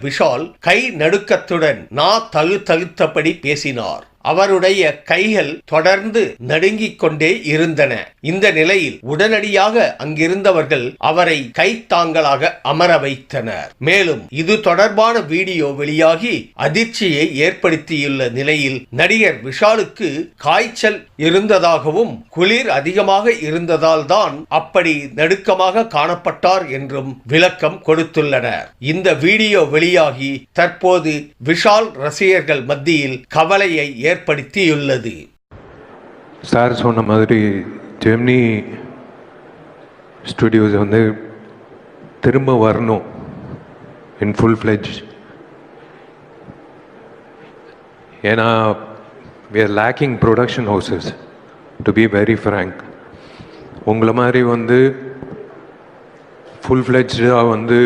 விஷால் கை நடுக்கத்துடன் தழுத்தபடி பேசினார். அவருடைய கைகள் தொடர்ந்து நடுங்கிக் கொண்டே இருந்தன. இந்த நிலையில் உடனடியாக அங்கிருந்தவர்கள் அவரை கைத்தாங்களாக அமர வைத்தனர். மேலும் இது தொடர்பான வீடியோ வெளியாகி அதிர்ச்சியை ஏற்படுத்தியுள்ள நிலையில் நடிகர் விஷாலுக்கு காய்ச்சல் இருந்ததாகவும் குளிர் அதிகமாக இருந்ததால் தான் அப்படி நடுக்கமாக காணப்பட்டார் என்றும் விளக்கம் கொடுத்துள்ளனர். இந்த வீடியோ வெளியாகி தற்போது விஷால் ரசிகர்கள் மத்தியில் கவலையை ஏற்படுத்தியுள்ளது. சார் சொன்ன மாதிரி ஜெமினி ஸ்டுடியோஸ் வந்து திரும்ப வரணும் இன் ஃபுல் ஃப்ளெஜ். ஏன்னா we are lacking production houses, to be very frank. உங்களை மாதிரி வந்து ஃபுல் ஃப்ளெஜ்டாக வந்து